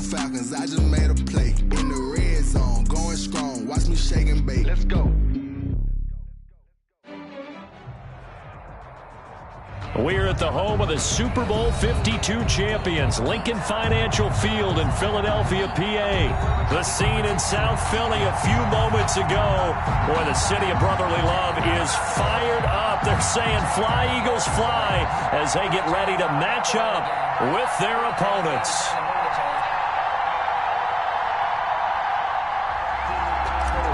Falcons, I just made a play. In the red zone, going strong. Watch me shake and bake. Let's go. We're at the home of the Super Bowl 52 champions, Lincoln Financial Field in Philadelphia, PA. The scene in South Philly a few moments ago where the city of brotherly love is fired up. They're saying fly, Eagles, fly as they get ready to match up with their opponents.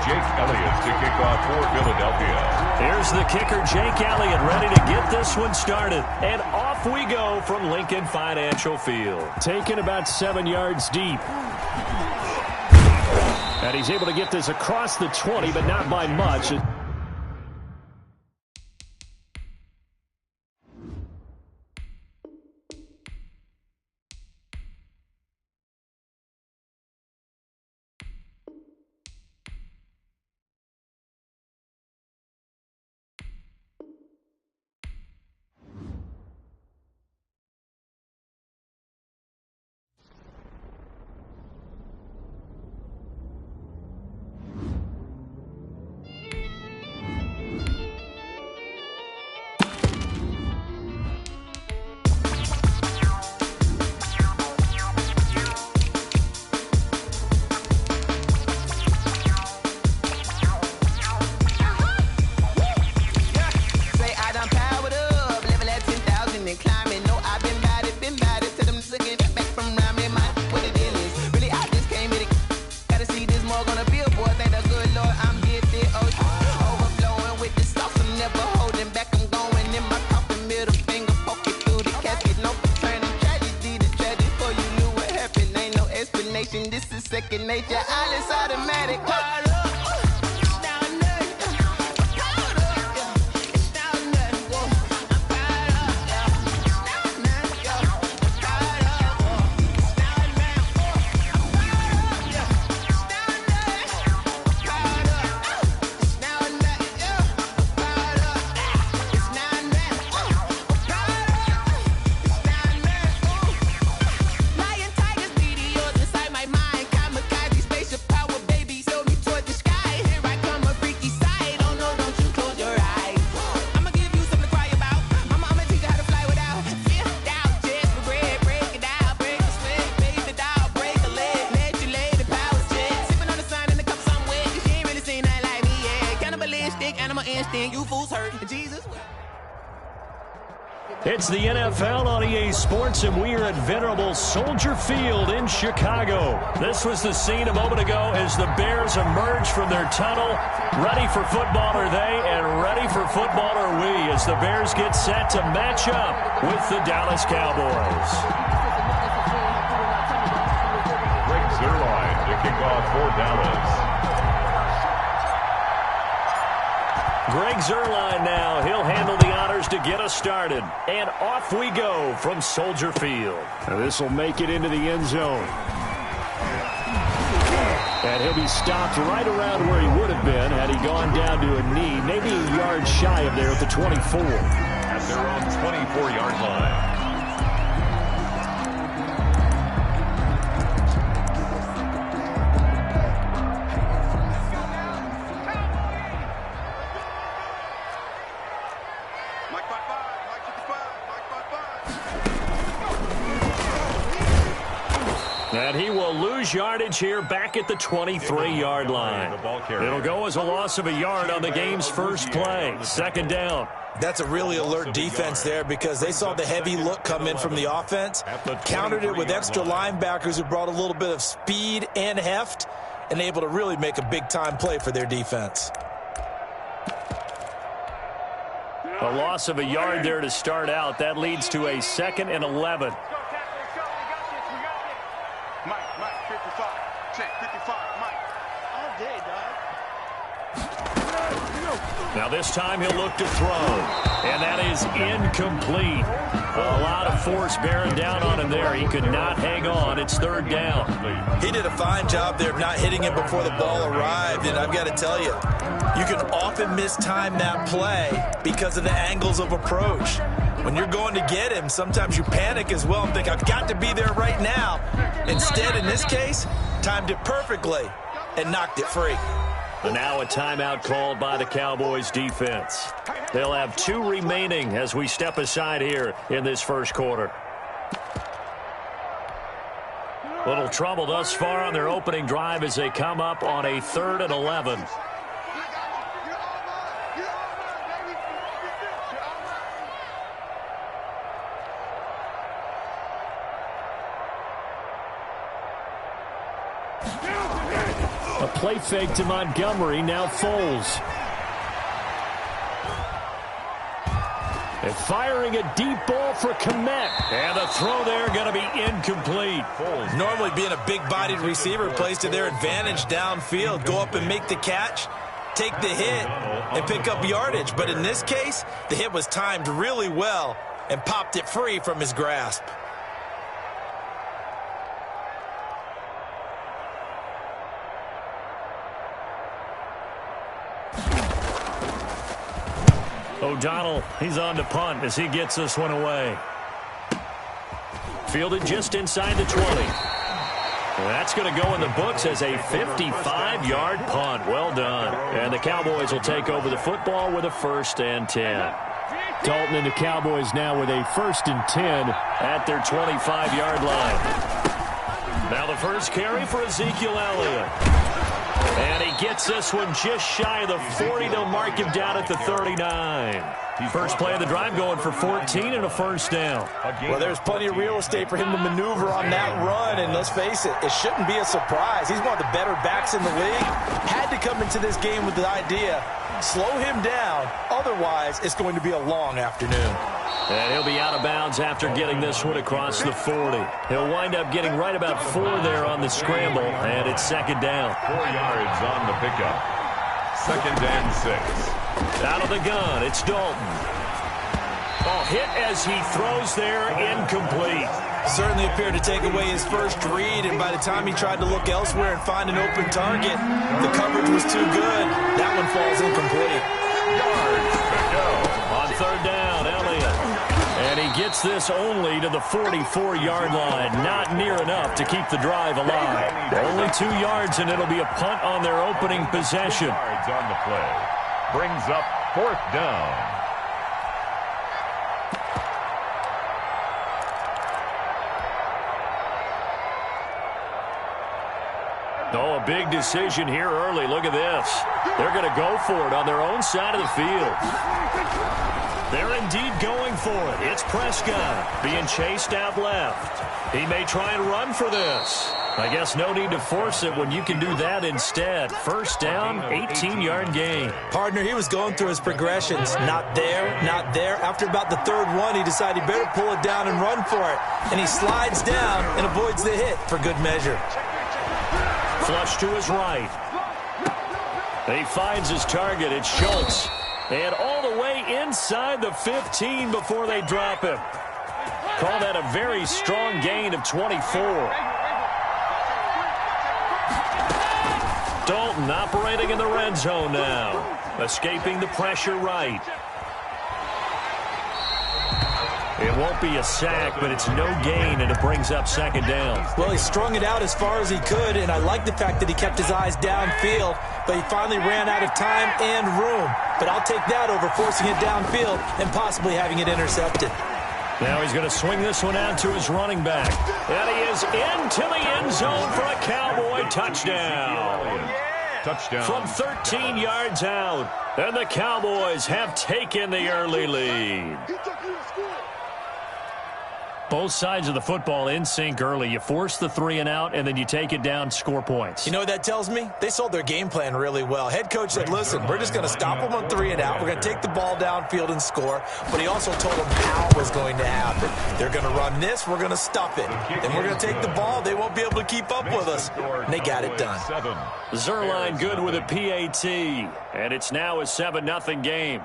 Jake Elliott to kick off for Philadelphia. Here's the kicker, Jake Elliott, ready to get this one started. And off we go from Lincoln Financial Field. Taken about 7 yards deep. And he's able to get this across the 20, but not by much. This is second nature. All is automatic. It's the NFL on EA Sports, and we are at venerable Soldier Field in Chicago. This was the scene a moment ago as the Bears emerged from their tunnel. Ready for football are they, and ready for football are we as the Bears get set to match up with the Dallas Cowboys. Greg Zuerlein to kick off for Dallas. Greg Zuerlein now. He'll handle the honors to get us started. And off we go from Soldier Field. This will make it into the end zone. And he'll be stopped right around where he would have been had he gone down to a knee, maybe a yard shy of there at the 24. At their own 24-yard line. And he will lose yardage here back at the 23-yard line. It'll go as a loss of a yard on the game's first play. Second down. That's a really alert defense there because they saw the heavy look come in from the offense, countered it with extra linebackers who brought a little bit of speed and heft, and able to really make a big-time play for their defense. A loss of a yard there to start out. That leads to a 2nd and 11. Now this time he'll look to throw, and that is incomplete. A lot of force bearing down on him there. He could not hang on. It's third down. He did a fine job there of not hitting it before the ball arrived, and I've got to tell you, you can often mistime that play because of the angles of approach. When you're going to get him, sometimes you panic as well and think, I've got to be there right now. Instead, in this case, timed it perfectly and knocked it free. And now a timeout called by the Cowboys defense. They'll have 2 remaining as we step aside here in this first quarter. Little trouble thus far on their opening drive as they come up on a 3rd and 11. A play fake to Montgomery, now Foles. And firing a deep ball for Kmet. And the throw there going to be incomplete. Normally being a big-bodied receiver plays to their advantage downfield. Go up and make the catch, take the hit, and pick up yardage. But in this case, the hit was timed really well and popped it free from his grasp. O'Donnell, he's on to punt as he gets this one away. Fielded just inside the 20. And that's going to go in the books as a 55-yard punt. Well done. And the Cowboys will take over the football with a 1st and 10. Dalton and the Cowboys now with a 1st and 10 at their 25-yard line. Now the first carry for Ezekiel Elliott. And he gets this one just shy of the 40. They'll mark him down at the 39. First play of the drive going for 14 and a 1st down. Well, there's plenty of real estate for him to maneuver on that run. And let's face it, it shouldn't be a surprise. He's one of the better backs in the league. Had to come into this game with the idea, slow him down. Otherwise, it's going to be a long afternoon. And he'll be out of bounds after getting this one across the 40. He'll wind up getting right about 4 there on the scramble, and it's 2nd down. 4 yards on the pickup. 2nd and 6. Out of the gun, it's Dalton. Oh, hit as he throws there, incomplete. Certainly appeared to take away his first read, and by the time he tried to look elsewhere and find an open target, the coverage was too good. That one falls incomplete. Yards to go. On 3rd down, Elliott. And he gets this only to the 44-yard line. Not near enough to keep the drive alive. Only 2 yards, and it'll be a punt on their opening possession. 2 yards on the play. Brings up 4th down. Oh, a big decision here early. Look at this. They're going to go for it on their own side of the field. They're indeed going for it. It's Prescott being chased out left. He may try and run for this. I guess no need to force it when you can do that instead. 1st down, 18-yard gain. Partner, he was going through his progressions. Not there, not there. After about the 3rd one, he decided he better pull it down and run for it. And he slides down and avoids the hit for good measure. Flush to his right. He finds his target. It's Schultz. And all the way inside the 15 before they drop him. Call that a very strong gain of 24. Dalton operating in the red zone now. Escaping the pressure right. It won't be a sack, but it's no gain, and it brings up 2nd down. Well, he strung it out as far as he could, and I like the fact that he kept his eyes downfield, but he finally ran out of time and room. But I'll take that over forcing it downfield and possibly having it intercepted. Now he's going to swing this one out to his running back. And he is into the end zone for a Cowboy touchdown. Touchdown. From 13 yards out, and the Cowboys have taken the early lead. Both sides of the football in sync early. You force the 3 and out, and then you take it down, score points. You know what that tells me? They sold their game plan really well. Head coach said, listen, we're just going to stop them on 3 and out. We're going to take the ball downfield and score. But he also told them how it was going to happen. They're going to run this. We're going to stuff it. Then we're going to take the ball. They won't be able to keep up with us. And they got it done. Zuerlein good with a PAT. And it's now a 7-0 game.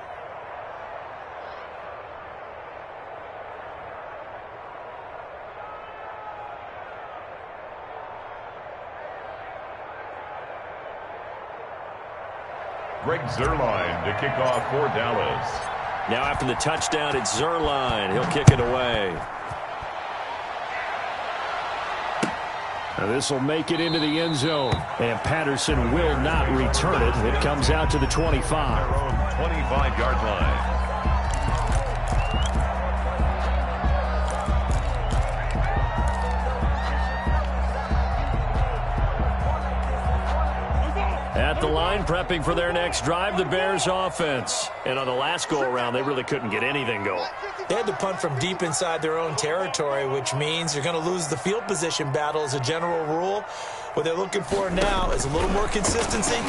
Greg Zuerlein to kick off for Dallas. Now after the touchdown, it's Zuerlein. He'll kick it away. This will make it into the end zone. And Patterson will not return it. It comes out to the 25. Their own 25-yard line. At the line, prepping for their next drive, the Bears offense. And on the last go-around, they really couldn't get anything going. They had to punt from deep inside their own territory, which means you're going to lose the field position battle as a general rule. What they're looking for now is a little more consistency,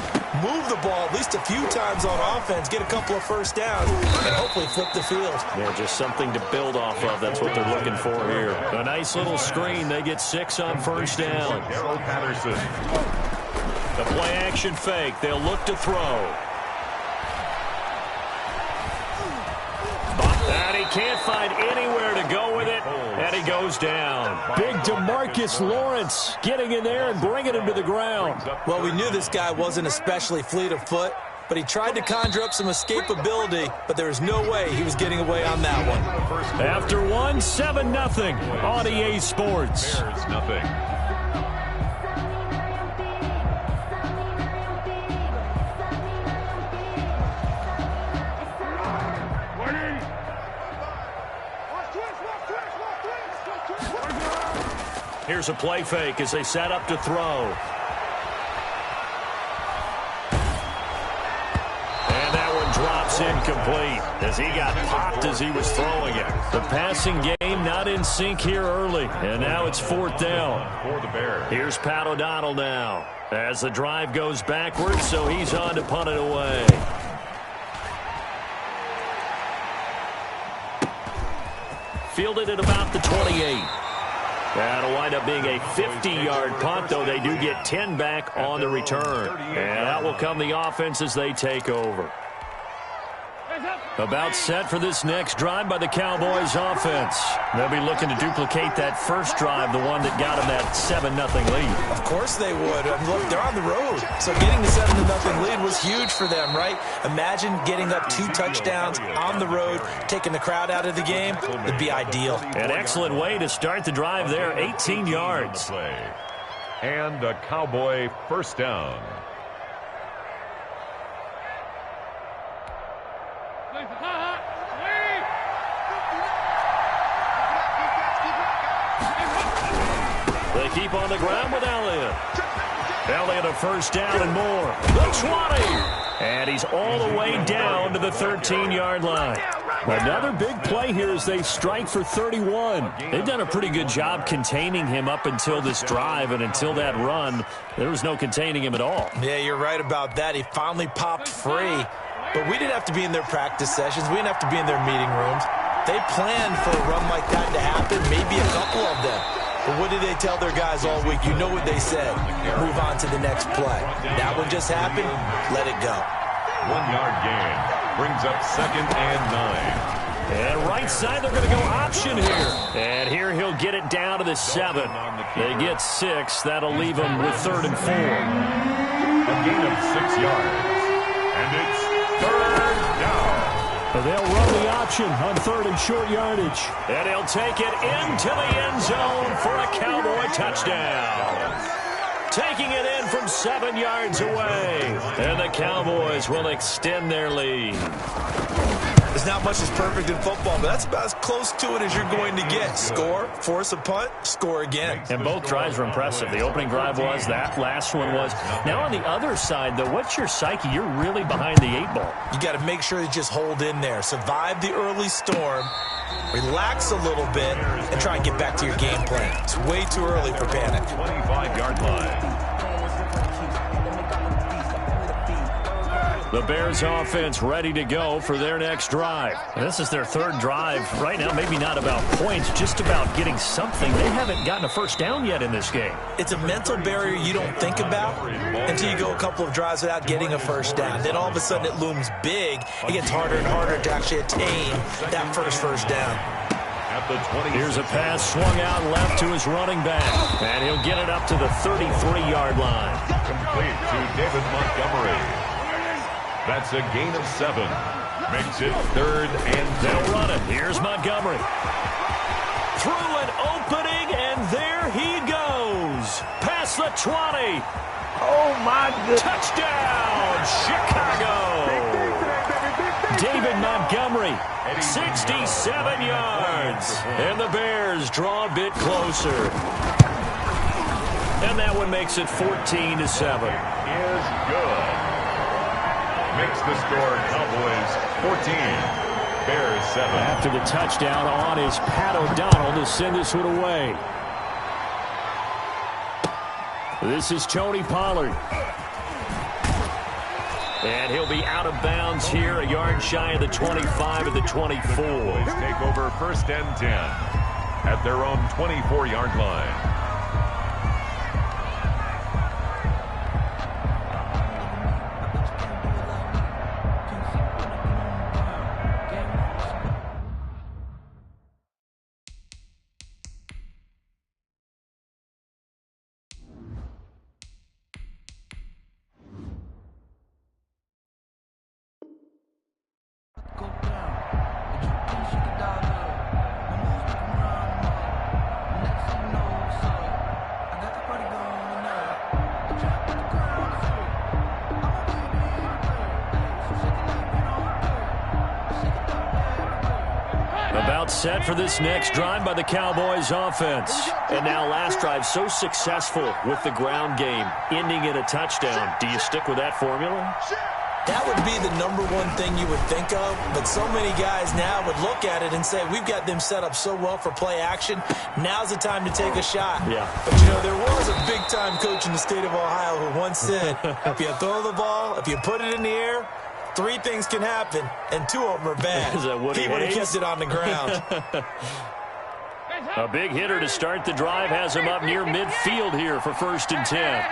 move the ball at least a few times on offense, get a couple of first downs, and hopefully flip the field. Yeah, just something to build off of. That's what they're looking for here. A nice little screen. They get 6 on first down. Darrell Patterson. The play-action fake. They'll look to throw. And he can't find anywhere to go with it, and he goes down. Big DeMarcus Lawrence getting in there and bringing him to the ground. Well, we knew this guy wasn't especially fleet of foot, but he tried to conjure up some escapability, but there was no way he was getting away on that one. After one, 7-0 on EA Sports. Bears nothing. Here's a play fake as they set up to throw. And that one drops incomplete as he got popped as he was throwing it. The passing game not in sync here early, and now it's 4th down. For the Bears. Here's Pat O'Donnell now as the drive goes backwards, so he's on to punt it away. Fielded at about the 28. That'll wind up being a 50-yard punt, though they do get 10 back on the return. And out will come the offense as they take over. About set for this next drive by the Cowboys offense. They'll be looking to duplicate that first drive, the one that got them that 7-0 lead. Of course they would. I mean, look, they're on the road. So getting the 7-0 lead was huge for them, right? Imagine getting up 2 touchdowns on the road, taking the crowd out of the game. It'd be ideal. An excellent way to start the drive there, 18 yards. And a Cowboy first down. They keep on the ground with Elliott. Elliott a first down and more. The 20. And he's all the way down to the 13-yard line. Another big play here as they strike for 31. They've done a pretty good job containing him up until this drive, and until that run, there was no containing him at all. Yeah, you're right about that. He finally popped free. But we didn't have to be in their practice sessions. We didn't have to be in their meeting rooms. They planned for a run like that to happen, maybe a couple of them. But what did they tell their guys all week? You know what they said. Move on to the next play. That one just happened. Let it go. 1-yard gain. Brings up 2nd and 9. And right side, they're going to go option here. And here he'll get it down to the 7. They get 6. That'll leave them with 3rd and 4. A gain of 6 yards. And it's 3rd down. They'll run the option on 3rd and short yardage. And he'll take it into the end zone for a Cowboy touchdown. Taking it in from 7 yards away. And the Cowboys will extend their lead. There's not much that's perfect in football, but that's about as close to it as you're going to get. Score, force a punt, score again. And both drives were impressive. The opening drive was, that last one was. Now on the other side, though, what's your psyche? You're really behind the 8 ball. You got to make sure you just hold in there. Survive the early storm, relax a little bit, and try and get back to your game plan. It's way too early for panic. 25-yard line. The Bears offense ready to go for their next drive. And this is their 3rd drive. Right now, maybe not about points, just about getting something. They haven't gotten a first down yet in this game. It's a mental barrier you don't think about until you go a couple of drives without getting a first down. Then all of a sudden it looms big. It gets harder and harder to actually attain that first down. At the 20. Here's a pass swung out left to his running back. And he'll get it up to the 33-yard line. Complete to David Montgomery. That's a gain of 7. Makes it 3rd and 10. They'll run it. Here's Montgomery. Through an opening, and there he goes. Past the 20. Oh, my goodness. Touchdown, Chicago. David Montgomery, 67 yards. And the Bears draw a bit closer. And that one makes it 14-7. Is good. Makes the score Cowboys 14, Bears 7. After the touchdown on is Pat O'Donnell to send this one away. This is Tony Pollard. And he'll be out of bounds here, a yard shy of the 25 of the 24. Cowboys take over 1st and 10 at their own 24-yard line. About set for this next drive by the Cowboys offense. And now last drive so successful with the ground game, ending in a touchdown. Do you stick with that formula? That would be the number one thing you would think of, but so many guys now would look at it and say, we've got them set up so well for play action, now's the time to take a shot. Yeah. But, you know, there was a big-time coach in the state of Ohio who once said, if you throw the ball, if you put it in the air, 3 things can happen, and 2 of them are bad. Is that Woody He would have Hayes? kept it on the ground. A big hitter to start the drive has him up near midfield here for 1st and 10.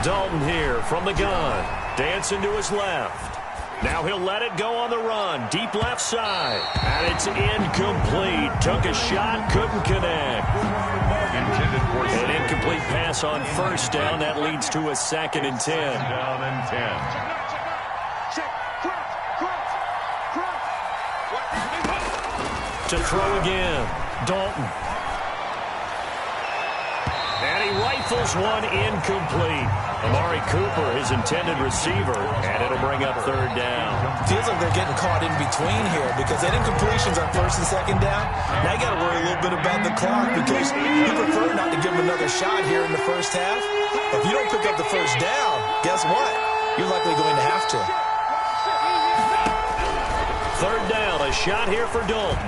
Dalton here from the gun. Dancing to his left. Now he'll let it go on the run. Deep left side. And it's incomplete. Took a shot, couldn't connect. An incomplete pass on 1st down. That leads to a 2nd and 10. Down and 10. To throw again. Dalton. And he rifles one incomplete. Amari Cooper, his intended receiver, and it'll bring up 3rd down. Feels like they're getting caught in between here because that incompletion's on 1st and 2nd down. Now you got to worry a little bit about the clock because you prefer not to give them another shot here in the 1st half. If you don't pick up the 1st down, guess what? You're likely going to have to. 3rd down, a shot here for Dalton.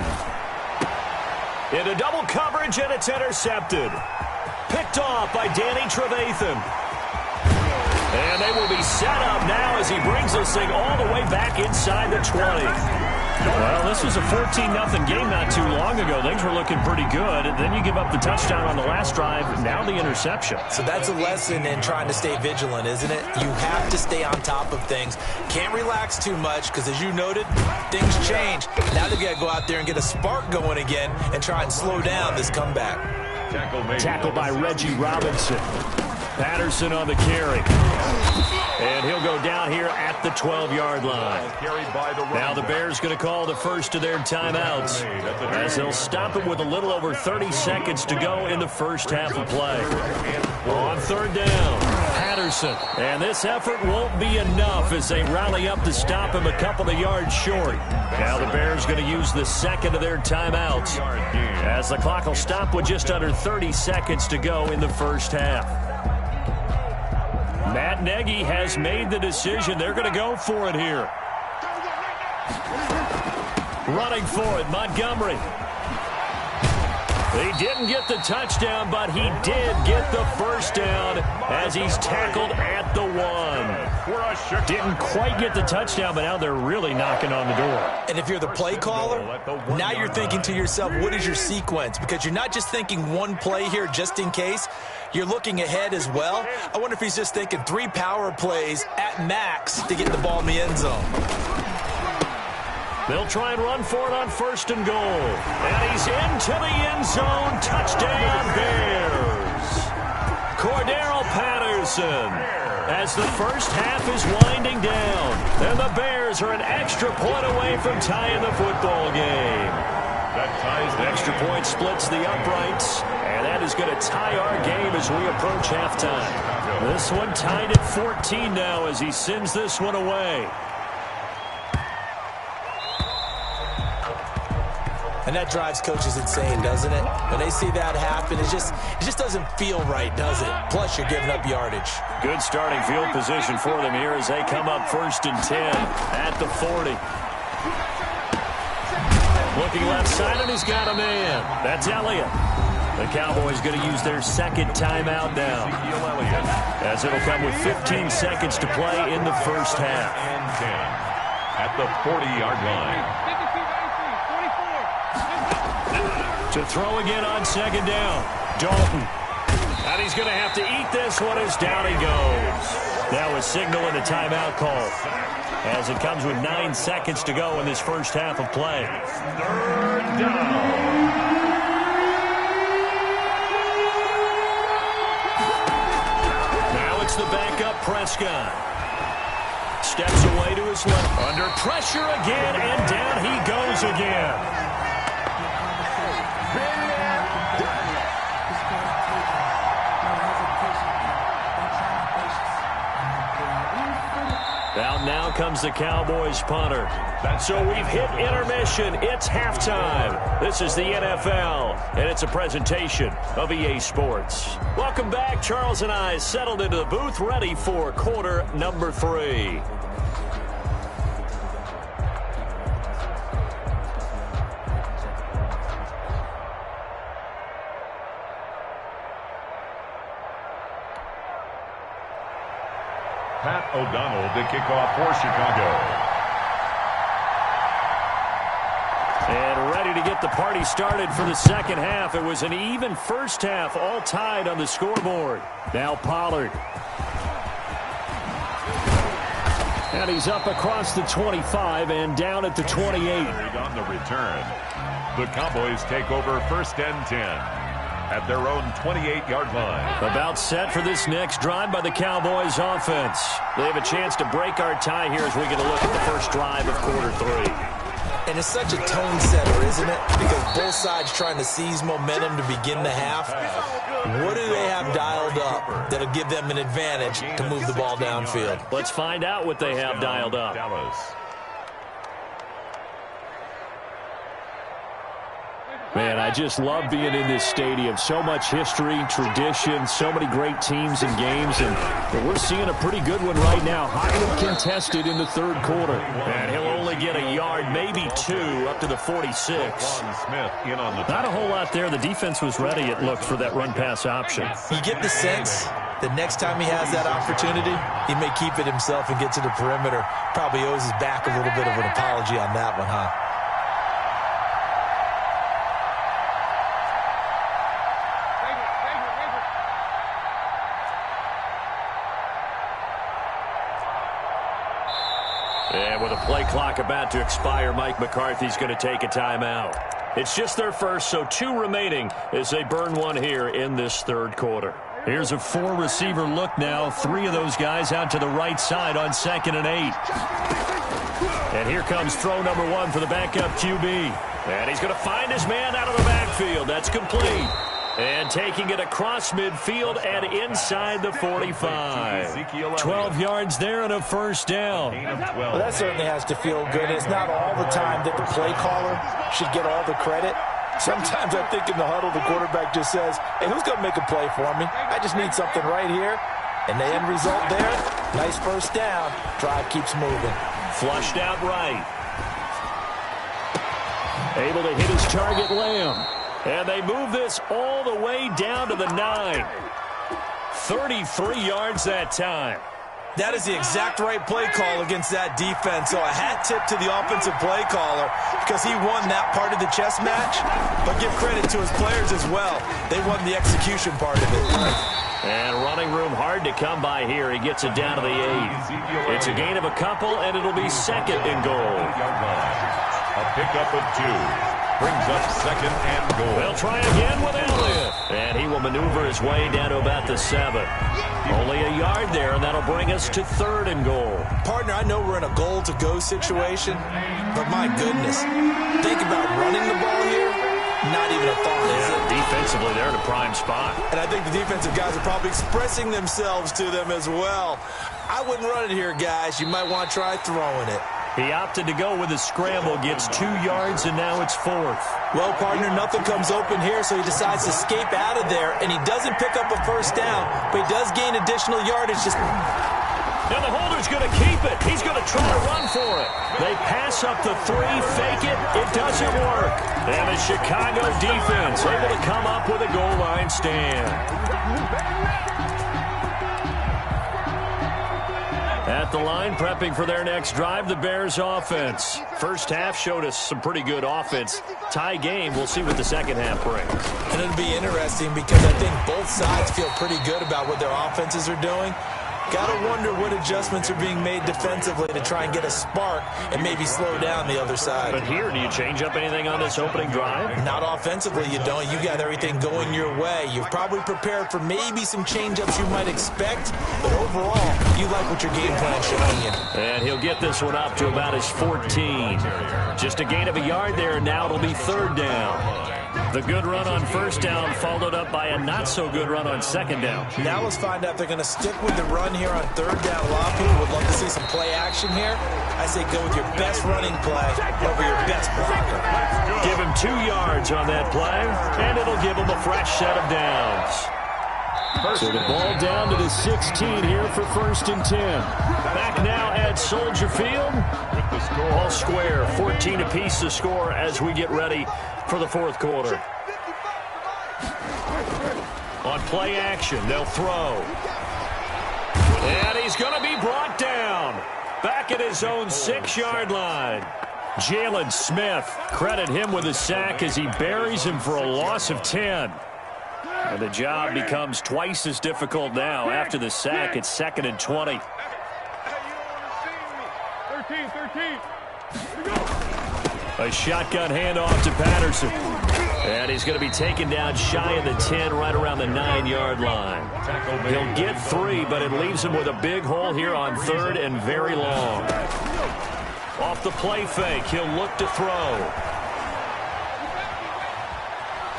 Into double coverage, and it's intercepted. Picked off by Danny Trevathan. And they will be set up now as he brings this thing all the way back inside the 20. Well, this was a 14-0 game not too long ago. Things were looking pretty good. And then you give up the touchdown on the last drive. Now the interception. So that's a lesson in trying to stay vigilant, isn't it? You have to stay on top of things. Can't relax too much because, as you noted, things change. Now they've got to go out there and get a spark going again and try and slow down this comeback. Tackle by Reggie Robinson. Patterson on the carry. And he'll go down here at the 12-yard line. Now the Bears going to call the first of their timeouts as they'll stop it with a little over 30 seconds to go in the 1st half of play. On 3rd down, Patterson. And this effort won't be enough as they rally up to stop him a couple of yards short. Now the Bears going to use the 2nd of their timeouts as the clock will stop with just under 30 seconds to go in the 1st half. Matt Nagy has made the decision. They're going to go for it here. Running for it, Montgomery. He didn't get the touchdown, but he did get the 1st down as he's tackled at the 1. Didn't quite get the touchdown, but now they're really knocking on the door. And if you're the play caller, now you're thinking to yourself, what is your sequence? Because you're not just thinking one play here just in case. You're looking ahead as well. I wonder if he's just thinking 3 power plays at max to get the ball in the end zone. They'll try and run for it on 1st and goal. And he's into the end zone. Touchdown, Bears. Cordarrelle Patterson. As the first half is winding down, and the Bears are an extra point away from tying the football game. That ties the extra point splits the uprights, and that is going to tie our game as we approach halftime. This one tied at 14 now as he sends this one away. And that drives coaches insane, doesn't it? When they see that happen, it just doesn't feel right, does it? Plus, you're giving up yardage. Good starting field position for them here as they come up 1st and 10 at the 40. Looking left side, and he's got a man. That's Elliott. The Cowboys going to use their second timeout now, as it'll come with 15 seconds to play in the first half. And 10 at the 40-yard line. To throw again on 2nd down. Dalton. And he's going to have to eat this one as down he goes. Now a signal and a timeout call, as it comes with 9 seconds to go in this first half of play. 3rd down. Now it's the backup Prescott. Steps away to his left. Under pressure again, and down he goes again. Out now comes the Cowboys punter. So we've hit intermission. It's halftime. This is the NFL, and it's a presentation of EA Sports. Welcome back. Charles and I settled into the booth, ready for quarter number 3. Pat O'Donnell to kick off for Chicago. And ready to get the party started for the second half. It was an even first half, all tied on the scoreboard. Now Pollard. And he's up across the 25 and down at the 28. On the return, the Cowboys take over 1st and 10. At their own 28-yard line. About set for this next drive by the Cowboys offense. They have a chance to break our tie here as we get a look at the first drive of quarter 3. And it's such a tone setter, isn't it? Because both sides trying to seize momentum to begin the half. What do they have dialed up that'll give them an advantage to move the ball downfield? Let's find out what they have dialed up. Dallas. Man, I just love being in this stadium. So much history, tradition, so many great teams and games, and we're seeing a pretty good one right now. Highly contested in the 3rd quarter. And he'll only get a yard, maybe 2, up to the 46. Smith in on the Not a whole lot there. The defense was ready, it looked, for that run-pass option. You get the sense that next time he has that opportunity, he may keep it himself and get to the perimeter. Probably owes his back a little bit of an apology on that one, huh? And with a play clock about to expire, Mike McCarthy's going to take a timeout. It's just their first, so 2 remaining as they burn one here in this 3rd quarter. Here's a 4-receiver look now. 3 of those guys out to the right side on 2nd and 8. And here comes throw number 1 for the backup QB. And he's going to find his man out of the backfield. That's complete. And taking it across midfield and inside the 45. 12 yards there and a first down. Well, that certainly has to feel good. It's not all the time that the play caller should get all the credit. Sometimes I think in the huddle, the quarterback just says, hey, who's going to make a play for me? I just need something right here. And the end result there, nice first down. Drive keeps moving. Flushed out right. Able to hit his target, Lamb. And they move this all the way down to the 9. 33 yards that time. That is the exact right play call against that defense. So a hat tip to the offensive play caller because he won that part of the chess match. But give credit to his players as well. They won the execution part of it. And running room hard to come by here. He gets it down to the 8. It's a gain of a couple, and it'll be 2nd and goal. A pickup of 2 brings up 2nd and goal. They'll try again with Elliott. And he will maneuver his way down to about the 7. Only a yard there, and that'll bring us to 3rd and goal. Partner, I know we're in a goal-to-go situation, but my goodness, think about running the ball here. Not even a thought, is it? Defensively, they're in a prime spot. And I think the defensive guys are probably expressing themselves to them as well. I wouldn't run it here, guys. You might want to try throwing it. He opted to go with a scramble, gets 2 yards, and now it's 4th. Well, partner, nothing comes open here, so he decides to escape out of there, and he doesn't pick up a first down, but he does gain additional yardage. Now the holder's going to keep it. He's going to try to run for it. They pass up the 3, fake it. It doesn't work. And the Chicago defense able to come up with a goal line stand. At the line, prepping for their next drive, the Bears offense. First half showed us some pretty good offense. Tie game, we'll see what the second half brings. And it'll be interesting because I think both sides feel pretty good about what their offenses are doing. Gotta wonder what adjustments are being made defensively to try and get a spark and maybe slow down the other side. But here, do you change up anything on this opening drive? Not offensively, you don't. You got everything going your way. You've probably prepared for maybe some change-ups you might expect, but overall, you like what your game plan is showing you. And he'll get this one up to about his 14. Just a gain of a yard there, and now it'll be 3rd down. The good run on 1st down followed up by a not-so-good run on 2nd down. Now let's find out if they're going to stick with the run here on 3rd down. A lot of people would love to see some play action here. I say go with your best running play over your best blocker. Give him 2 yards on that play, and it'll give him a fresh set of downs. So the ball down to the 16 here for 1st and 10. Back now at Soldier Field. All square, 14 apiece to score as we get ready for the 4th quarter. On play action, they'll throw. And he's going to be brought down. Back at his own 6-yard line. Jalen Smith, credit him with a sack as he buries him for a loss of 10. And the job becomes twice as difficult now after the sack. It's 2nd and 20. 13. A shotgun handoff to Patterson. And he's going to be taken down shy of the 10, right around the 9-yard line. He'll get 3, but it leaves him with a big hole here on 3rd and very long. Off the play fake, he'll look to throw.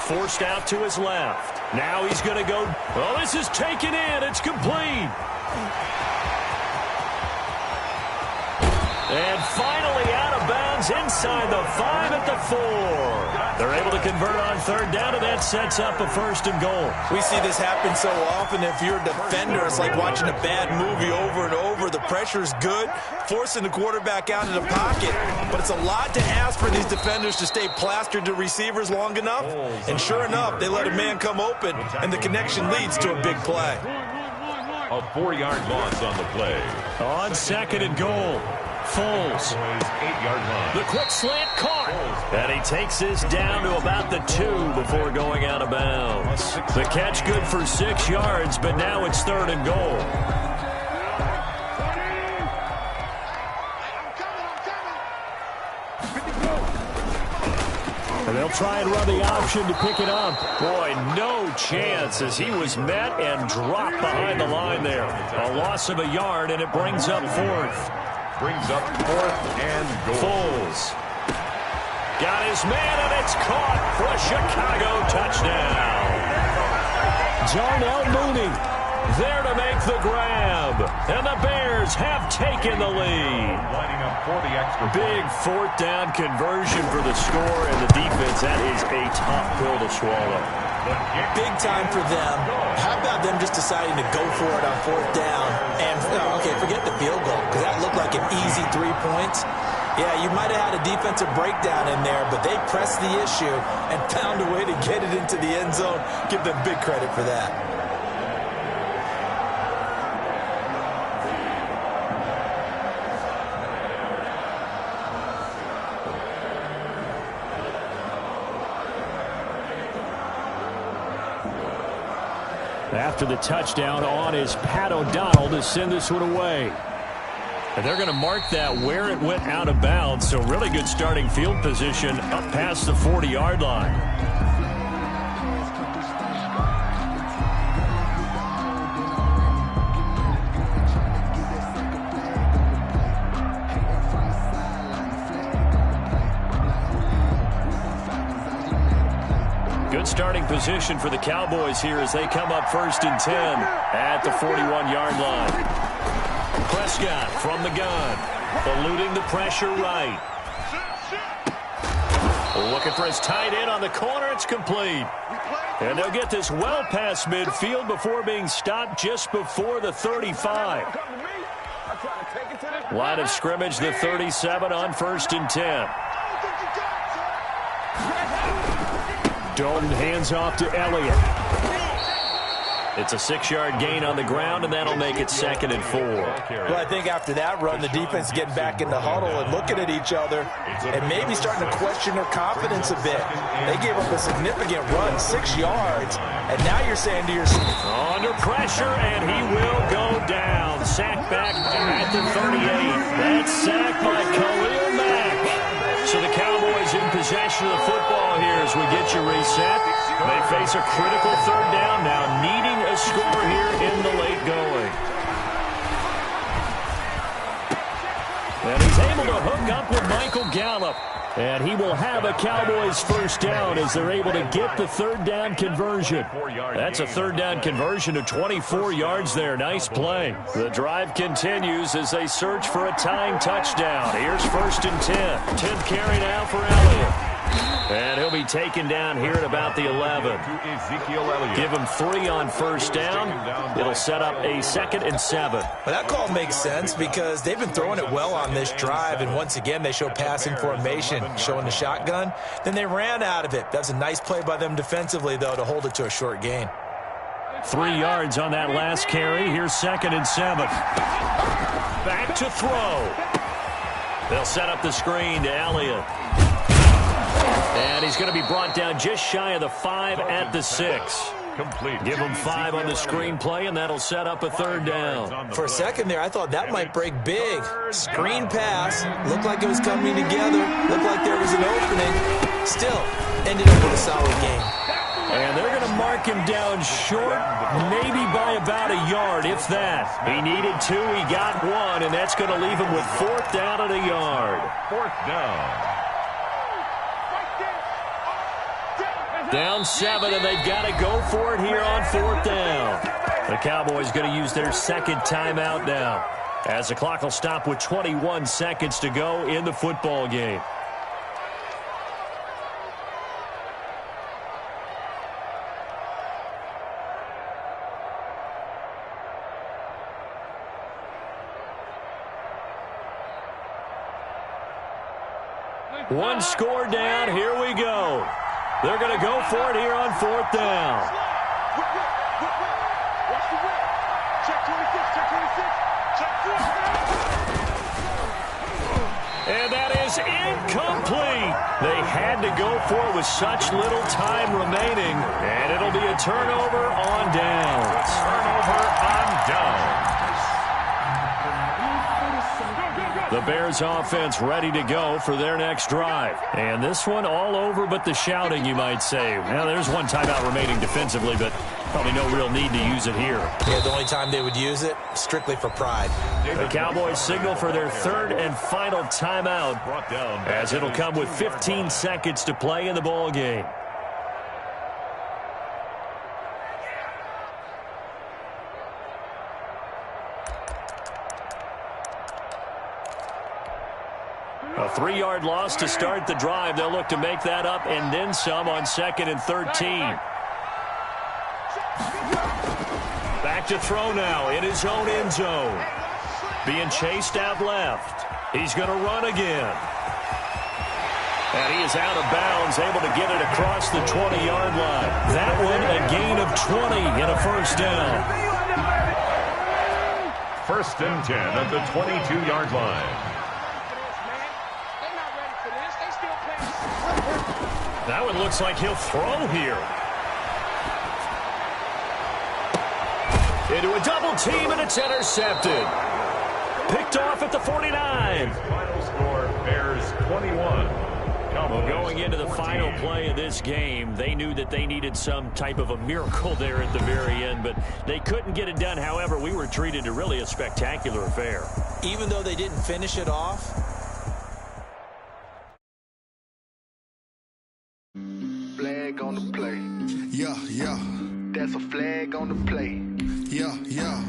Forced out to his left. Now he's going to go. Well, this is taken in. It's complete. And finally out of bounds inside the 5 at the 4. They're able to convert on 3rd down, and that sets up a 1st and goal. We see this happen so often. If you're a defender, it's like watching a bad movie over and over. The pressure is good, forcing the quarterback out of the pocket. But it's a lot to ask for these defenders to stay plastered to receivers long enough. And sure enough, they let a man come open, and the connection leads to a big play. A 4-yard loss on the play. On 2nd and goal. Foles. 8-yard line. The quick slant caught. And he takes this down to about the 2 before going out of bounds. The catch good for 6 yards, but now it's 3rd and goal. And they'll try and run the option to pick it up. Boy, no chance as he was met and dropped behind the line there. A loss of a yard, and it brings up 4th. Brings up 4th and goal. Foles. Got his man, and it's caught for a Chicago touchdown. Darnell Mooney there to make the grab. And the Bears have taken the lead. Lining up for the extra Big 4th down conversion for the score, and the defense, that is a tough pill to swallow. Big time for them. How about them just deciding to go for it on 4th down? And, okay, forget the field goal, because that looked like an easy 3 points. Yeah, you might have had a defensive breakdown in there, but they pressed the issue and found a way to get it into the end zone. Give them big credit for that. After the touchdown, on is Pat O'Donnell to send this one away. And they're going to mark that where it went out of bounds, so really good starting field position up past the 40-yard line. position for the Cowboys here as they come up 1st and 10 at the 41-yard line. Prescott from the gun, eluding the pressure right. Looking for his tight end on the corner. It's complete. And they'll get this well past midfield before being stopped just before the 35. Line of scrimmage, the 37 on 1st and 10. Dalton hands off to Elliott. It's a 6-yard gain on the ground, and that'll make it 2nd and 4. Well, I think after that run, the defense is getting back in the huddle and looking at each other and maybe starting to question their confidence a bit. They gave up a significant run, 6 yards, and now you're saying to yourself, under pressure, and he will go down. Sacked back at the 38. That's sacked by Khalil Mack. So the Cowboys in possession of the football here as we get you reset. They face a critical 3rd down now, needing a score here in the late going. And he's able to hook up with Michael Gallup. And he will have a Cowboys 1st down as they're able to get the 3rd down conversion. That's a 3rd down conversion of 24 yards there. Nice play. The drive continues as they search for a tying touchdown. Here's 1st and 10. 10th carry now for Elliott. And he'll be taken down here at about the 11. Give him 3 on 1st down. It'll set up a 2nd and 7. well, that call makes sense because they've been throwing it well on this drive, and once again they show passing formation, showing the shotgun. Then they ran out of it. That's a nice play by them defensively, though, to hold it to a short gain. 3 yards on that last carry. Here's 2nd and 7. Back to throw. They'll set up the screen to Elliott. And he's going to be brought down just shy of the 5 at the 6. Complete. Give him 5 on the screenplay, and that'll set up a 3rd down. For a second there, I thought that might break big. Screen pass. Looked like it was coming together. Looked like there was an opening. Still, ended up with a solid game. And they're going to mark him down short, maybe by about a yard, if that. He needed 2, he got 1, and that's going to leave him with 4th down and a yard. 4th down. Down 7, and they've got to go for it here on 4th down. The Cowboys going to use their 2nd timeout now, as the clock will stop with 21 seconds to go in the football game. One score down. Here we go. They're going to go for it here on 4th down. And that is incomplete. They had to go for it with such little time remaining. And it'll be a turnover on downs. Turnover on downs. The Bears offense ready to go for their next drive. And this one all over but the shouting, you might say. Now, there's one timeout remaining defensively, but probably no real need to use it here. Yeah, the only time they would use it, strictly for pride. The Cowboys signal for their 3rd and final timeout, as it'll come with 15 seconds to play in the ball game. A 3-yard loss to start the drive. They'll look to make that up and then some on 2nd and 13. Back to throw now in his own end zone. Being chased out left. He's going to run again. And he is out of bounds, able to get it across the 20-yard line. That one a gain of 20 and a 1st down. 1st and 10 at the 22-yard line. That one looks like he'll throw here. Into a double team, and it's intercepted. Picked off at the 49. Final score, Bears 21. Well, going into the final play of this game, they knew that they needed some type of a miracle there at the very end, but they couldn't get it done. However, we were treated to really a spectacular affair. Even though they didn't finish it off, Flag on the play. Yeah. yeah. That's a flag on the play. Yeah, yeah.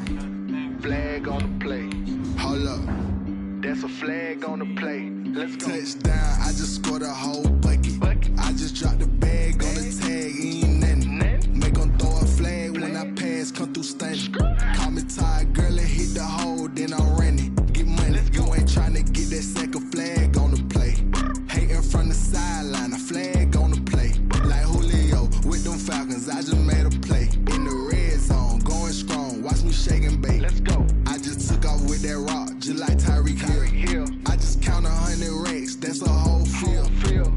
Flag on the play. Hold up. That's a flag on the play. Let's go. Touchdown, I just scored a whole bucket. I just dropped the bag on the tag, ain't nothing. Make them throw a flag when I pass, come through stunning. Call me tired, girl, and hit the hole, then I'm running. Get money, you ain't tryna get that second flag on the play. Hating from the sideline, a flag on the play. Like Julio with them Falcons, I just made a play. In the red zone, going strong, watch me shake and bake. Let's go. I just took off with that rock, just like Tyreek Hill. I just count 100 racks, that's a whole field.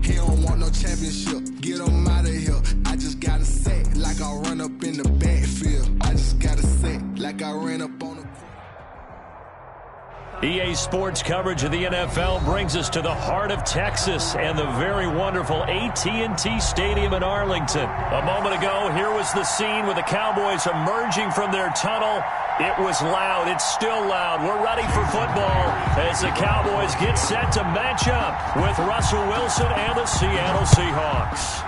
He don't want no championship, get him out of here. I just got a set like I run up in the backfield. I just got a set like I ran up on the EA Sports coverage of the NFL brings us to the heart of Texas and the very wonderful AT&T Stadium in Arlington. A moment ago, here was the scene with the Cowboys emerging from their tunnel. It was loud. It's still loud. We're ready for football as the Cowboys get set to match up with Russell Wilson and the Seattle Seahawks.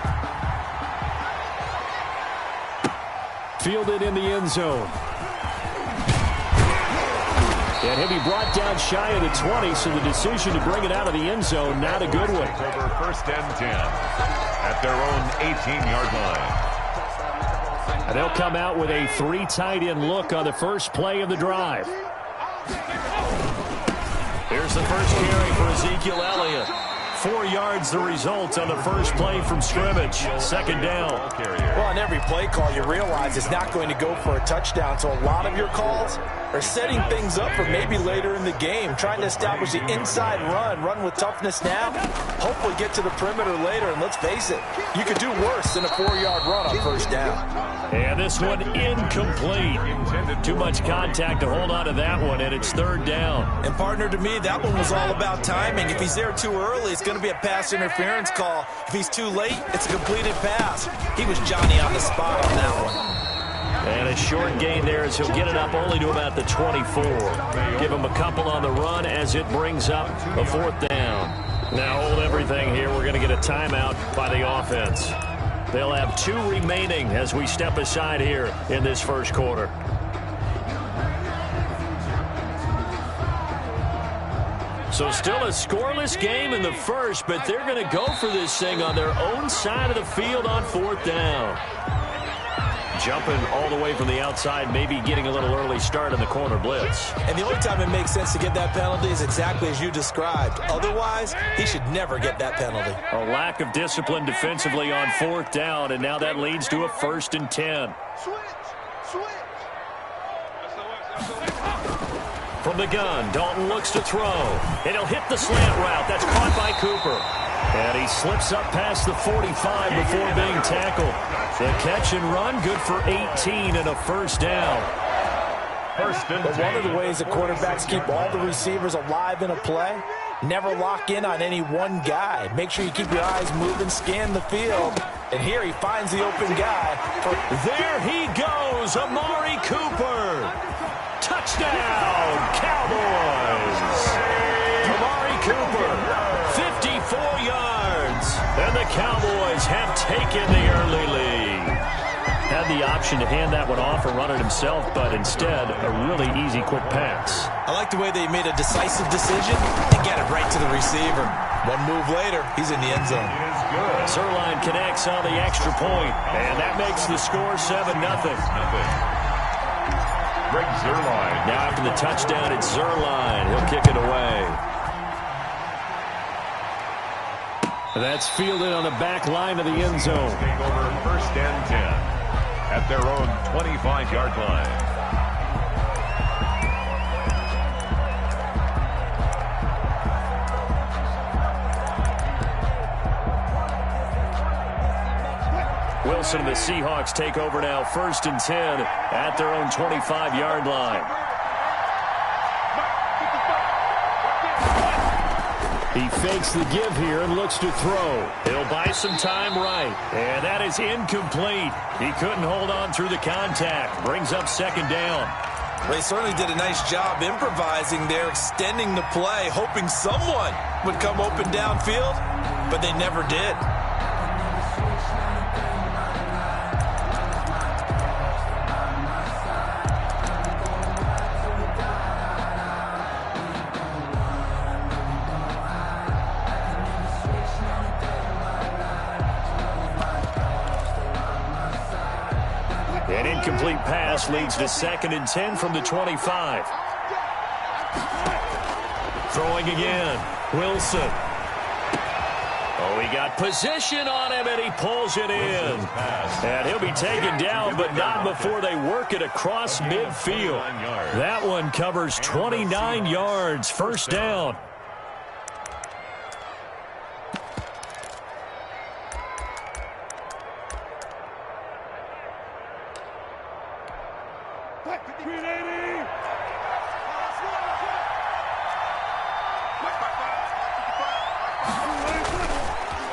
Fielded in the end zone. And he'll be brought down shy of the 20, so the decision to bring it out of the end zone, not a good one. Over first and 10 at their own 18-yard line. And they'll come out with a 3 tight end look on the first play of the drive. Here's the first carry for Ezekiel Elliott. 4 yards the result on the first play from scrimmage. Second down. Well, on every play call, you realize it's not going to go for a touchdown, so a lot of your calls are setting things up for maybe later in the game, trying to establish the inside run with toughness now, hopefully get to the perimeter later, and let's face it, you could do worse than a 4-yard run on first down. And this one incomplete. Too much contact to hold on to that one, and it's third down. And partner, to me, that one was all about timing. If he's there too early, it's going to be a pass interference call. If he's too late, it's a completed pass. He was Johnny on the spot on that one. And a short gain there as he'll get it up only to about the 24. Give him a couple on the run as it brings up a fourth down. Now hold everything here. We're going to get a timeout by the offense. They'll have 2 remaining as we step aside here in this first quarter. So still a scoreless game in the first, but they're going to go for this thing on their own side of the field on fourth down. Jumping all the way from the outside, maybe getting a little early start in the corner blitz. And the only time it makes sense to get that penalty is exactly as you described. Otherwise, he should never get that penalty. A lack of discipline defensively on fourth down, and now that leads to a 1st and 10. From the gun, Dalton looks to throw, and he'll hit the slant route. That's caught by Cooper. And he slips up past the 45 before being tackled. The catch and run, good for 18 and a first down. But one of the ways the quarterbacks keep all the receivers alive in a play, never lock in on any one guy. Make sure you keep your eyes moving, scan the field. And here he finds the open guy. There he goes, Amari Cooper. Touchdown, Cowboys. Amari Cooper, 54 yards. And the Cowboys have taken the early lead. Had the option to hand that one off or run it himself, but instead, a really easy, quick pass. I like the way they made a decisive decision and get it right to the receiver. One move later, he's in the end zone. Zuerlein connects on the extra point, and that makes the score 7-0. Greg Zuerlein. Now after the touchdown, it's Zuerlein. He'll kick it away. That's fielded on the back line of the end zone. Take over first and 10 at their own 25-yard line. Wilson and the Seahawks take over now, 1st and 10 at their own 25-yard line. He fakes the give here and looks to throw. He'll buy some time right. And that is incomplete. He couldn't hold on through the contact. Brings up second down. They certainly did a nice job improvising there, extending the play, hoping someone would come open downfield, but they never did. An incomplete pass leads to 2nd and 10 from the 25. Throwing again. Wilson. Oh, he got position on him, and he pulls it in. And he'll be taken down, but not before they work it across midfield. That one covers 29 yards. First down.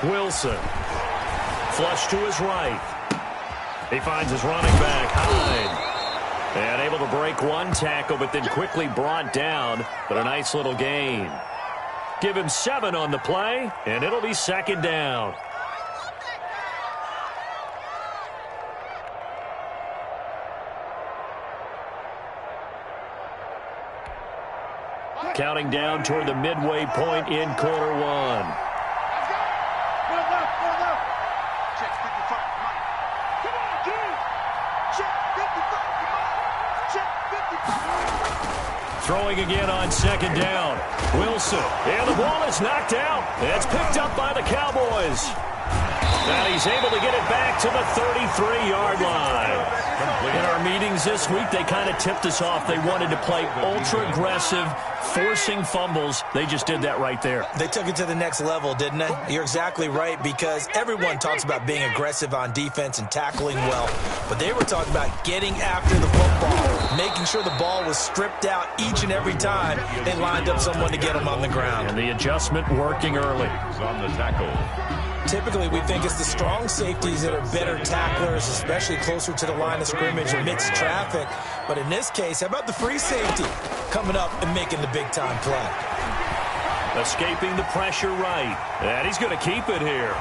Wilson. Flush to his right. He finds his running back, Hyde. And able to break one tackle, but then quickly brought down. But a nice little gain. Give him 7 on the play, and it'll be 2nd down. Counting down toward the midway point in quarter 1. Throwing again on 2nd down. Wilson. And the ball is knocked out. It's picked up by the Cowboys. And he's able to get it back to the 33-yard line. In our meetings this week, they kind of tipped us off. They wanted to play ultra-aggressive, forcing fumbles. They just did that right there. They took it to the next level, didn't they? You're exactly right, because everyone talks about being aggressive on defense and tackling well. But they were talking about getting after the football, making sure the ball was stripped out each and every time they lined up someone to get them on the ground. And the adjustment working early. On the tackle. Typically, we think it's the strong safeties that are better tacklers, especially closer to the line of scrimmage amidst traffic. But in this case, how about the free safety coming up and making the big-time play? Escaping the pressure right. And he's going to keep it here.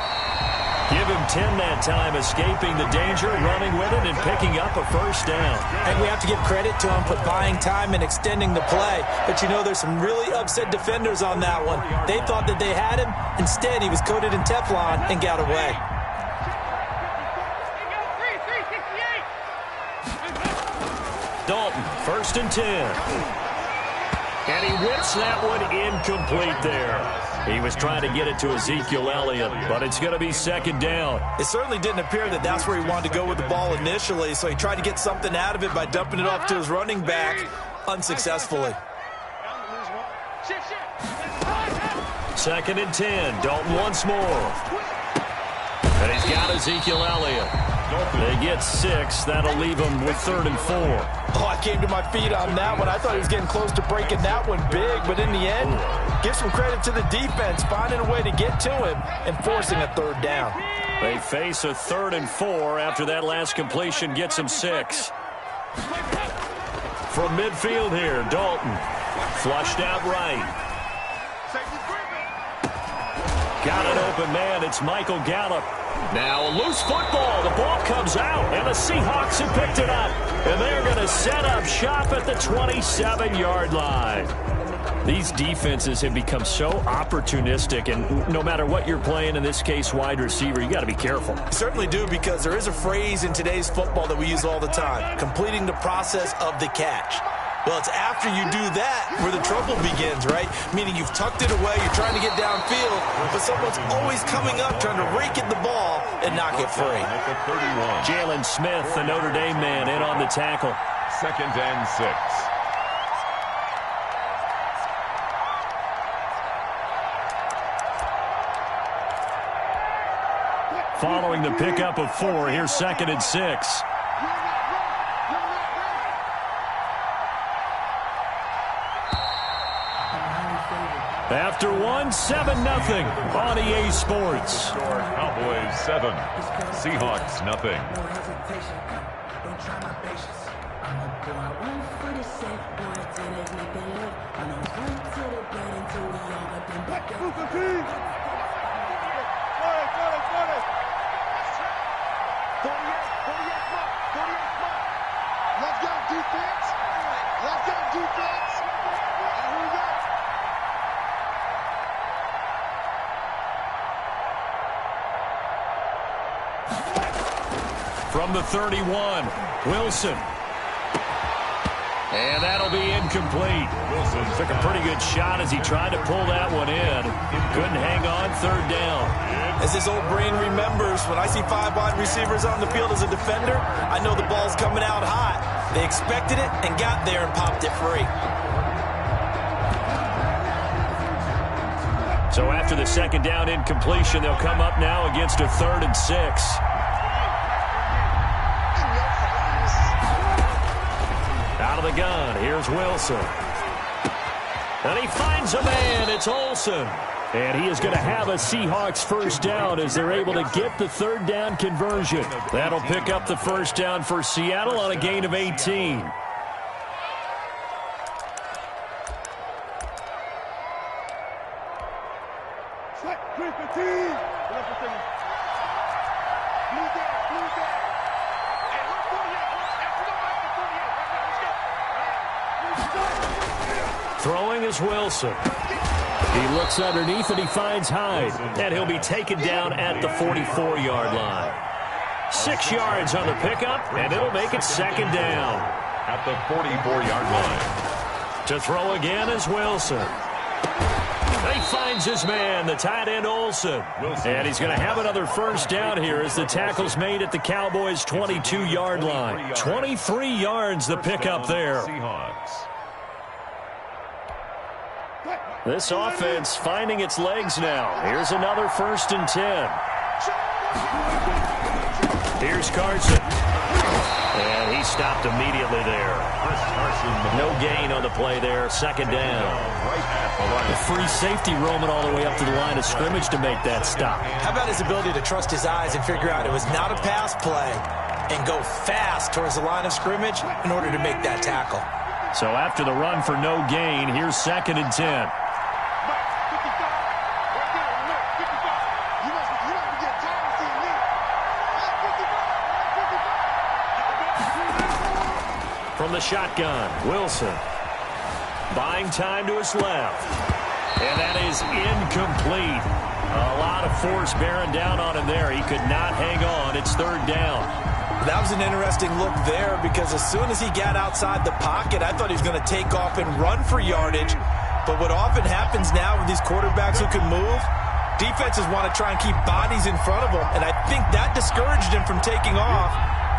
Give him 10 that time, escaping the danger, running with it, and picking up a first down. And we have to give credit to him for buying time and extending the play. But, you know, there's some really upset defenders on that one. They thought that they had him. Instead, he was coated in Teflon and got away. Dalton, 1st and 10. And he whips that one incomplete there. He was trying to get it to Ezekiel Elliott, but it's going to be 2nd down. It certainly didn't appear that that's where he wanted to go with the ball initially, so he tried to get something out of it by dumping it off to his running back unsuccessfully. 2nd and 10. Dalton once more. And he's got Ezekiel Elliott. They get 6. That'll leave him with 3rd and 4. Oh, I came to my feet on that one. I thought he was getting close to breaking that one big, but in the end, give some credit to the defense, finding a way to get to him and forcing a 3rd down. They face a 3rd and 4 after that last completion gets him 6. From midfield here, Dalton. Flushed out right. Got an open man. It's Michael Gallup. Now a loose football. The ball comes out, and the Seahawks have picked it up. And they're going to set up shop at the 27-yard line. These defenses have become so opportunistic, and no matter what you're playing, in this case wide receiver, you got to be careful. You certainly do, because there is a phrase in today's football that we use all the time, completing the process of the catch. Well, it's after you do that where the trouble begins, right? Meaning you've tucked it away, you're trying to get downfield, but someone's always coming up trying to rake at the ball and knock it free. Jalen Smith, the Notre Dame man, in on the tackle. 2nd and 6. Following the pickup of 4, here's 2nd and 6. After 1, 7-0 on EA Sports. Score Cowboys 7, Seahawks nothing. from the 31. Wilson. And that'll be incomplete. Wilson took a pretty good shot as he tried to pull that one in. Couldn't hang on, third down. As his old brain remembers, when I see 5 wide receivers on the field as a defender, I know the ball's coming out hot. They expected it and got there and popped it free. So after the second down incompletion, they'll come up now against a 3rd and 6. Out of the gun, here's Wilson. And he finds a man, it's Olsen. And he is going to have a Seahawks first down as they're able to get the 3rd down conversion. That'll pick up the first down for Seattle on a gain of 18. Throwing is Wilson. He looks underneath and he finds Hyde. And he'll be taken down at the 44-yard line. 6 yards on the pickup, and it'll make it second down. At the 44-yard line. To throw again is Wilson. He finds his man, the tight end Olsen. And he's going to have another first down here as the tackle's made at the Cowboys' 22-yard line. 23 yards the pickup there. This offense finding its legs now. Here's another 1st and 10. Here's Carson. And he stopped immediately there. No gain on the play there. Second down. The free safety roaming all the way up to the line of scrimmage to make that stop. How about his ability to trust his eyes and figure out it was not a pass play and go fast towards the line of scrimmage in order to make that tackle. So after the run for no gain, here's 2nd and 10. From the shotgun, Wilson. Buying time to his left. And that is incomplete. A lot of force bearing down on him there. He could not hang on. It's 3rd down. That was an interesting look there because as soon as he got outside the pocket, I thought he was going to take off and run for yardage. But what often happens now with these quarterbacks who can move, defenses want to try and keep bodies in front of them. And I think that discouraged him from taking off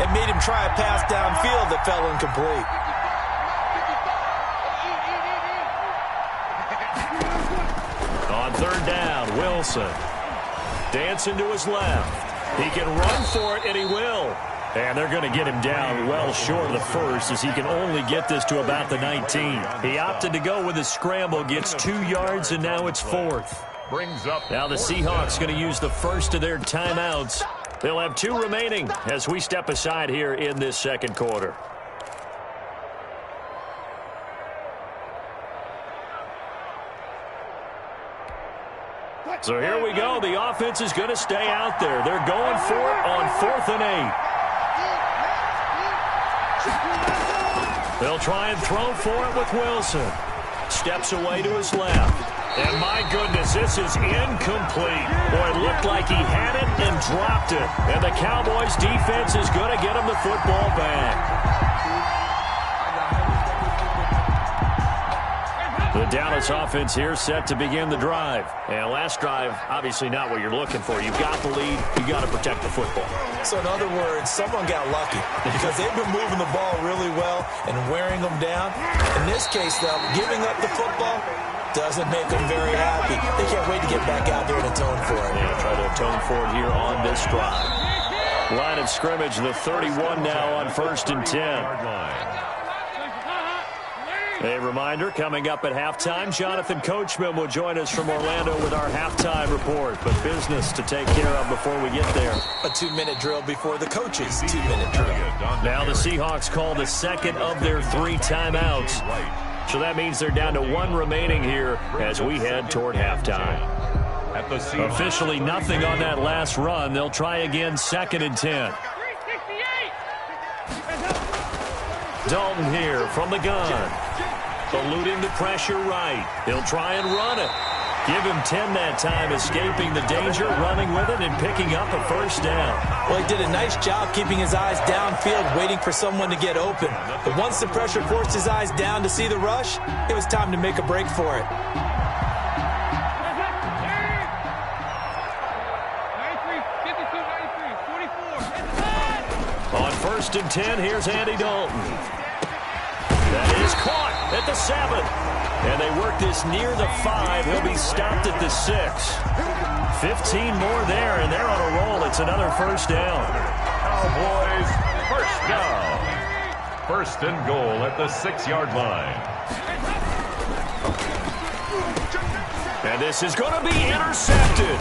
and made him try a pass downfield that fell incomplete. On 3rd down, Wilson. Dancing to his left. He can run for it, and he will. And they're going to get him down well short of the first as he can only get this to about the 19. He opted to go with a scramble, gets 2 yards, and now it's 4th. Now the Seahawks going to use the first of their timeouts. They'll have 2 remaining as we step aside here in this second quarter. So here we go. The offense is going to stay out there. They're going for it on 4th and 8. They'll try and throw for it with Wilson. Steps away to his left. And my goodness, this is incomplete. Boy, it looked like he had it and dropped it. And the Cowboys defense is going to get him the football back. The Dallas offense here set to begin the drive. And last drive, obviously not what you're looking for. You've got the lead. You've got to protect the football. So in other words, someone got lucky because they've been moving the ball really well and wearing them down. In this case, though, giving up the football doesn't make them very happy. They can't wait to get back out there and atone for it. Yeah, try to atone for it here on this drive. Line of scrimmage, the 31 now on 1st and 10. A reminder, coming up at halftime, Jonathan Coachman will join us from Orlando with our halftime report. But business to take care of before we get there. A 2-minute drill before the coach's 2-minute drill. Now the Seahawks call the second of their 3 timeouts. So that means they're down to 1 remaining here as we head toward halftime. Officially nothing on that last run. They'll try again 2nd and 10. Dalton here from the gun. Eluding the pressure right. He'll try and run it. Give him 10 that time, escaping the danger, running with it, and picking up a first down. Well, he did a nice job keeping his eyes downfield, waiting for someone to get open. But once the pressure forced his eyes down to see the rush, it was time to make a break for it. On 1st and 10, here's Andy Dalton. That is caught at the 7. And they work this near the 5. He'll be stopped at the 6. 15 more there, and they're on a roll. It's another first down. Cowboys, first down. 1st and goal at the 6-yard line. And this is going to be intercepted.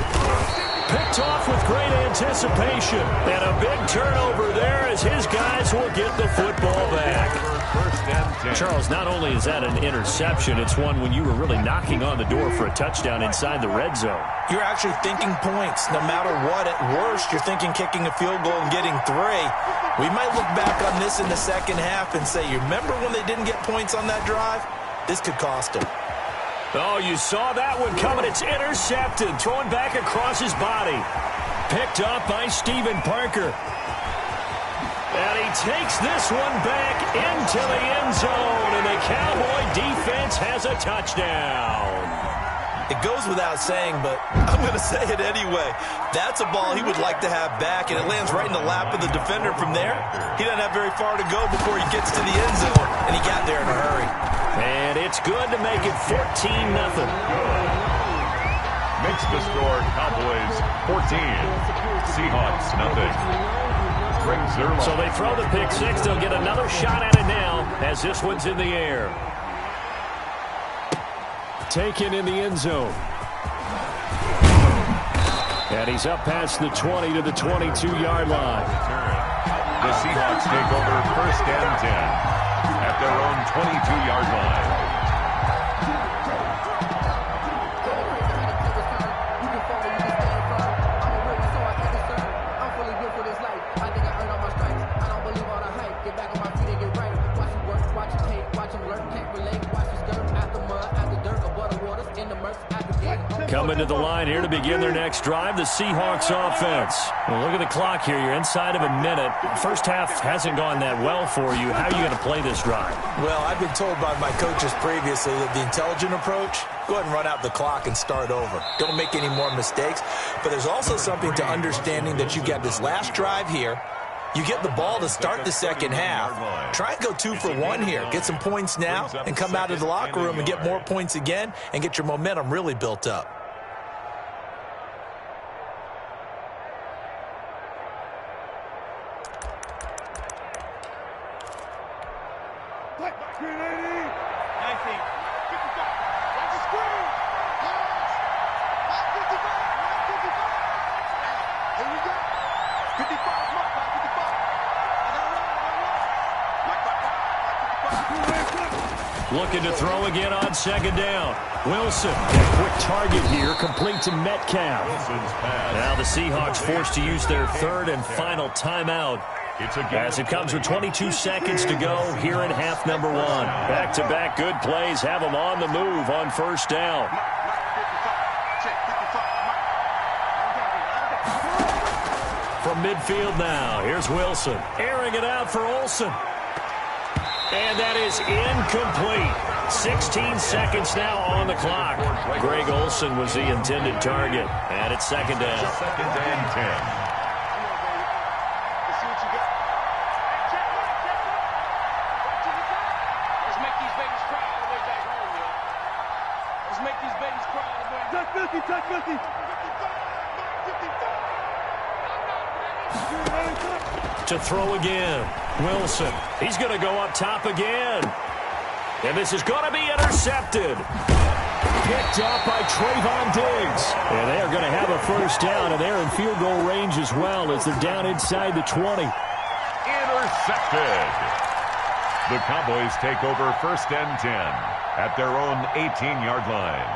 Picked off with great anticipation. And a big turnover there as his guys will get the football back. 1st and 10. Charles, not only is that an interception, it's one when you were really knocking on the door for a touchdown inside the red zone. You're actually thinking points. No matter what, at worst, you're thinking kicking a field goal and getting 3. We might look back on this in the second half and say, you remember when they didn't get points on that drive? This could cost them. Oh, you saw that one coming. It's intercepted. Throwing back across his body. Picked up by Stephen Parker. And he takes this one back into the end zone. And the Cowboy defense has a touchdown. It goes without saying, but I'm going to say it anyway. That's a ball he would like to have back, and it lands right in the lap of the defender from there. He doesn't have very far to go before he gets to the end zone, and he got there in a hurry. And it's good to make it 14-0. Makes the score Cowboys 14. Seahawks nothing. So they throw the pick 6. They'll get another shot at it now as this one's in the air. Taken in the end zone. And he's up past the 20 to the 22-yard line. The Seahawks take over 1st and 10 at their own 22-yard line. Coming to the line here to begin their next drive, the Seahawks offense. Well, look at the clock here. You're inside of a minute. First half hasn't gone that well for you. How are you going to play this drive? Well, I've been told by my coaches previously that the intelligent approach, go ahead and run out the clock and start over. Don't make any more mistakes. But there's also something to understanding that you got this last drive here. You get the ball to start the second half. Try and go 2 for 1 here. Get some points now and come out of the locker room and get more points again and get your momentum really built up. Looking to throw again on 2nd down. Wilson, a quick target here, complete to Metcalf. Now the Seahawks forced to use their 3rd and final timeout as it comes with 22 seconds to go here in half number 1. Back-to-back good plays have them on the move on 1st down. From midfield now, here's Wilson. Airing it out for Olsen. And that is incomplete. 16 seconds now on the clock. Greg Olsen was the intended target. And it's 2nd down. 2nd and 10. To throw again. Wilson. He's going to go up top again. And this is going to be intercepted. Picked up by Trayvon Diggs. And they are going to have a first down, and they're in field goal range as well as they're down inside the 20. Intercepted. The Cowboys take over 1st and 10 at their own 18-yard line.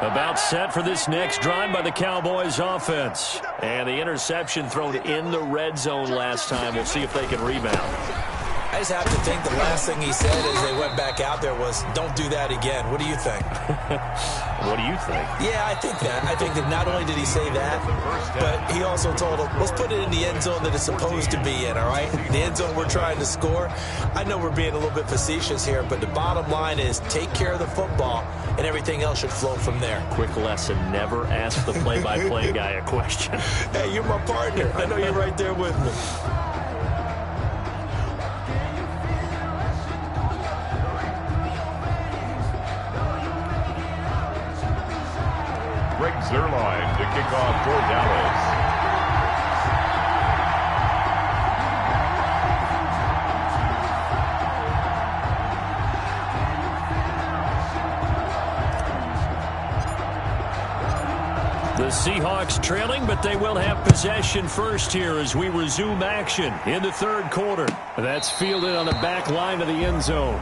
About set for this next drive by the Cowboys offense. And the interception thrown in the red zone last time. We'll see if they can rebound. I just have to think the last thing he said as they went back out there was, don't do that again. What do you think? What do you think? Yeah, I think that. I think that not only did he say that, but he also told him, let's put it in the end zone that it's supposed to be in, all right? The end zone we're trying to score. I know we're being a little bit facetious here, but the bottom line is take care of the football, and everything else should flow from there. Quick lesson, never ask the play-by-play guy a question. Hey, you're my partner. I know you're right there with me. Greg Zuerlein to kick off for Dallas. The Seahawks trailing, but they will have possession first here as we resume action in the third quarter. That's fielded on the back line of the end zone.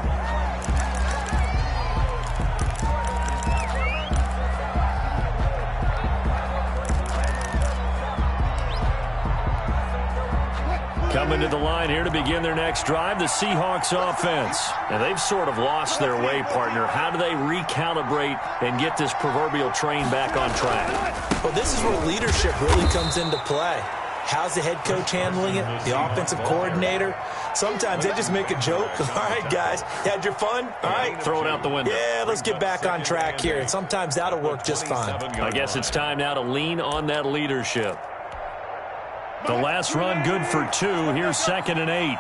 Coming to the line here to begin their next drive, the Seahawks offense. And they've sort of lost their way, partner. How do they recalibrate and get this proverbial train back on track? Well, this is where leadership really comes into play. How's the head coach handling it? The offensive coordinator? Sometimes they just make a joke. All right, guys, you had your fun? All right. Throw it out the window. Yeah, let's get back on track here. And sometimes that'll work just fine. I guess it's time now to lean on that leadership. The last run good for 2. Here's 2nd and 8.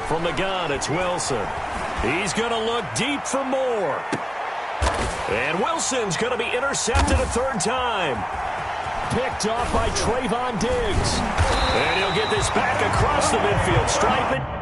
From the gun, it's Wilson. He's going to look deep for more. And Wilson's going to be intercepted a third time. Picked off by Trayvon Diggs. And he'll get this back across the midfield stripe.